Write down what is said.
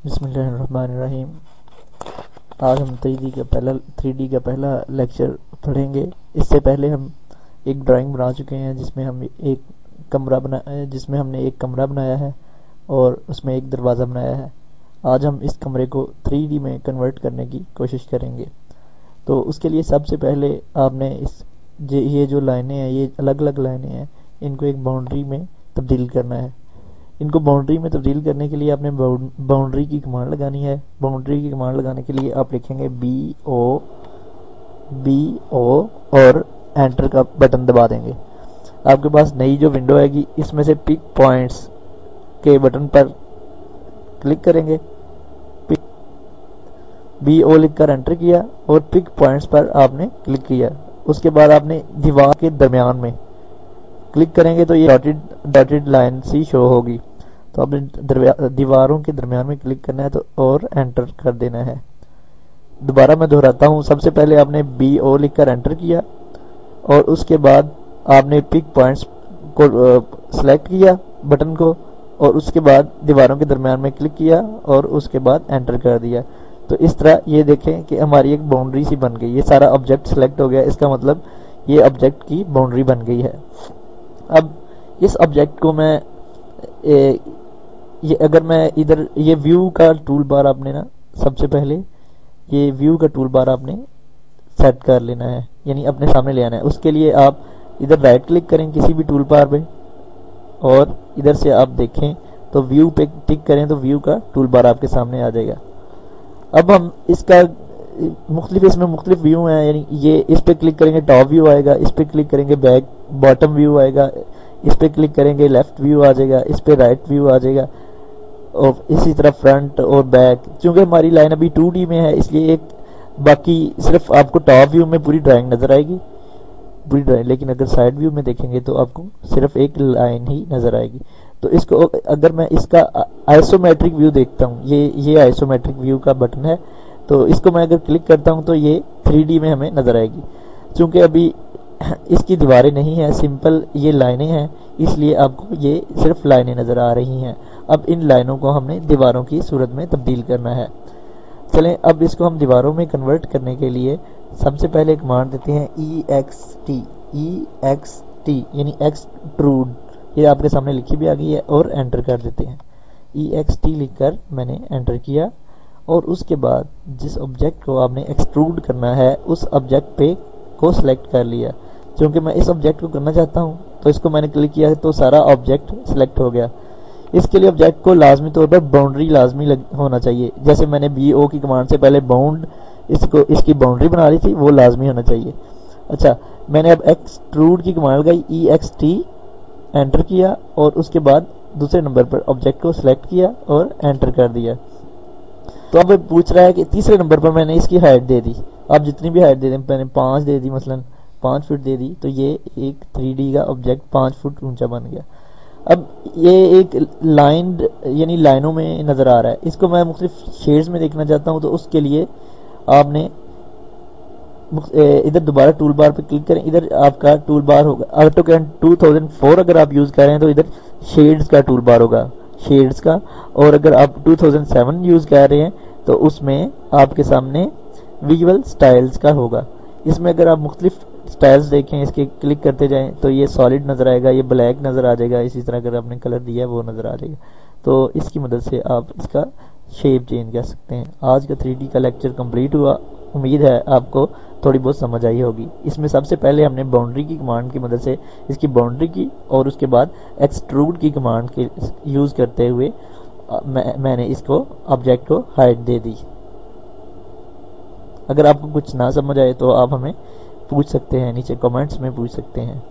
बिस्मिल्लाहिर्रहमानिर्रहीम। आज हम 3D का पहला लेक्चर पढ़ेंगे। इससे पहले हम एक ड्राइंग बना चुके हैं जिसमें हमने एक कमरा बनाया है और उसमें एक दरवाज़ा बनाया है। आज हम इस कमरे को 3D में कन्वर्ट करने की कोशिश करेंगे। तो उसके लिए सबसे पहले आपने ये जो लाइनें हैं, ये अलग अलग लाइनें हैं, इनको एक बाउंड्री में तब्दील करना है। इनको बाउंड्री में तब्दील करने के लिए आपने बाउंड्री की कमांड लगानी है। बाउंड्री की कमांड लगाने के लिए आप लिखेंगे BO और एंटर का बटन दबा देंगे। आपके पास नई जो विंडो आएगी, इसमें से पिक पॉइंट्स के बटन पर क्लिक करेंगे। BO लिखकर एंटर किया और पिक पॉइंट्स पर आपने क्लिक किया। उसके बाद आपने दीवार के दरमियान में क्लिक करेंगे तो ये डॉटेड लाइन सी शो होगी। तो आपने दीवारों के दरमियान में क्लिक करना है तो और एंटर कर देना है। दोबारा मैं दोहराता हूँ। सबसे पहले आपने BO लिखकर एंटर किया और उसके बाद आपने पिक पॉइंट्स को सिलेक्ट किया बटन को, और उसके बाद दीवारों के दरमियान में क्लिक किया और उसके बाद एंटर कर दिया। तो इस तरह ये देखें कि हमारी एक बाउंड्री सी बन गई। ये सारा ऑब्जेक्ट सिलेक्ट हो गया, इसका मतलब ये ऑब्जेक्ट की बाउंड्री बन गई है। अब इस ऑब्जेक्ट को मैं अगर मैं इधर ये व्यू का टूल बार आपने ना, सबसे पहले ये व्यू का टूल बार आपने सेट कर लेना है, यानी अपने सामने ले आना है। उसके लिए आप इधर राइट क्लिक करें किसी भी टूल बार पे और इधर से आप देखें तो व्यू पे टिक करें तो व्यू का टूल बार आपके सामने आ जाएगा। अब हम इसका इसमें मुख्तलिफ व्यू हैं, यानी ये इस पे क्लिक करेंगे टॉप व्यू आएगा, इस पे क्लिक करेंगे बॉटम व्यू आएगा, इस पे क्लिक करेंगे लेफ्ट व्यू आ जाएगा, इस पे राइट व्यू आ जाएगा, और इसी तरह फ्रंट और बैक। क्योंकि हमारी लाइन अभी 2D में है, इसलिए बाकी सिर्फ आपको टॉप व्यू में पूरी ड्राइंग नजर आएगी, पूरी ड्राइंग। लेकिन अगर साइड व्यू में देखेंगे तो आपको सिर्फ एक लाइन ही नजर आएगी। तो इसको अगर मैं इसका आइसोमेट्रिक व्यू देखता हूँ, ये आइसोमेट्रिक व्यू का बटन है, तो इसको मैं अगर क्लिक करता हूं तो ये 3D में हमें नजर आएगी। क्योंकि अभी इसकी दीवारें नहीं है, सिंपल ये लाइनें हैं, इसलिए आपको ये सिर्फ लाइनें नजर आ रही हैं। अब इन लाइनों को हमने दीवारों की सूरत में तब्दील करना है। चलें, अब इसको हम दीवारों में कन्वर्ट करने के लिए सबसे पहले कमांड देते हैं EXT यानी एक्सट्रूड। ये आपके सामने लिखी भी आ गई है, और एंटर कर देते हैं। EXT लिखकर मैंने एंटर किया और उसके बाद जिस ऑब्जेक्ट को आपने एक्सट्रूड करना है उस ऑब्जेक्ट पे को सिलेक्ट कर लिया। क्योंकि मैं इस ऑब्जेक्ट को करना चाहता हूं तो इसको मैंने क्लिक किया तो सारा ऑब्जेक्ट सिलेक्ट हो गया। इसके लिए ऑब्जेक्ट को लाजमी तौर पर बाउंड्री लाजमी होना चाहिए। जैसे मैंने BO की कमांड से पहले इसकी बाउंड्री बना ली थी, वो लाजमी होना चाहिए। अच्छा, मैंने अब एक्सट्रूड की कमांड लगाई, EXT एंटर किया और उसके बाद दूसरे नंबर पर ऑब्जेक्ट को सिलेक्ट किया और एंटर कर दिया। तो अब पूछ रहा है कि तीसरे नंबर पर मैंने इसकी हाइट दे दी। आप जितनी भी हाइट दे दें, मैंने 5 दे दी, मसलन 5 फुट दे दी, तो ये एक 3D का ऑब्जेक्ट 5 फुट ऊंचा बन गया। अब ये एक लाइन यानी लाइनों में नजर आ रहा है। इसको मैं मुख्तलिफ शेड्स में देखना चाहता हूं तो उसके लिए आपने इधर दोबारा टूल बार पे क्लिक करें। इधर आपका टूल बार होगा AutoCAD 2004 अगर आप यूज कर रहे हैं तो इधर शेड्स का टूल बार होगा, शेड्स का। और अगर आप 2007 यूज कर रहे हैं तो उसमें आपके सामने विजुअल स्टाइल्स का होगा। इसमें अगर आप मुख्तलिफ स्टाइल्स देखें, इसके क्लिक करते जाएं तो ये सॉलिड नजर आएगा, ये ब्लैक नजर आ जाएगा, इसी तरह अगर आपने कलर दिया है वो नजर आ जाएगा। तो इसकी मदद से आप इसका शेप चेंज कर सकते हैं। आज का 3D का लेक्चर कंप्लीट हुआ। उम्मीद है आपको थोड़ी बहुत समझ आई होगी। इसमें सबसे पहले हमने बाउंड्री की कमांड की मदद से इसकी बाउंड्री की, और उसके बाद एक्सट्रूड की कमांड के यूज करते हुए मैंने इसको ऑब्जेक्ट को हाइट दे दी। अगर आपको कुछ ना समझ आए तो आप हमें पूछ सकते हैं, नीचे कमेंट्स में पूछ सकते हैं।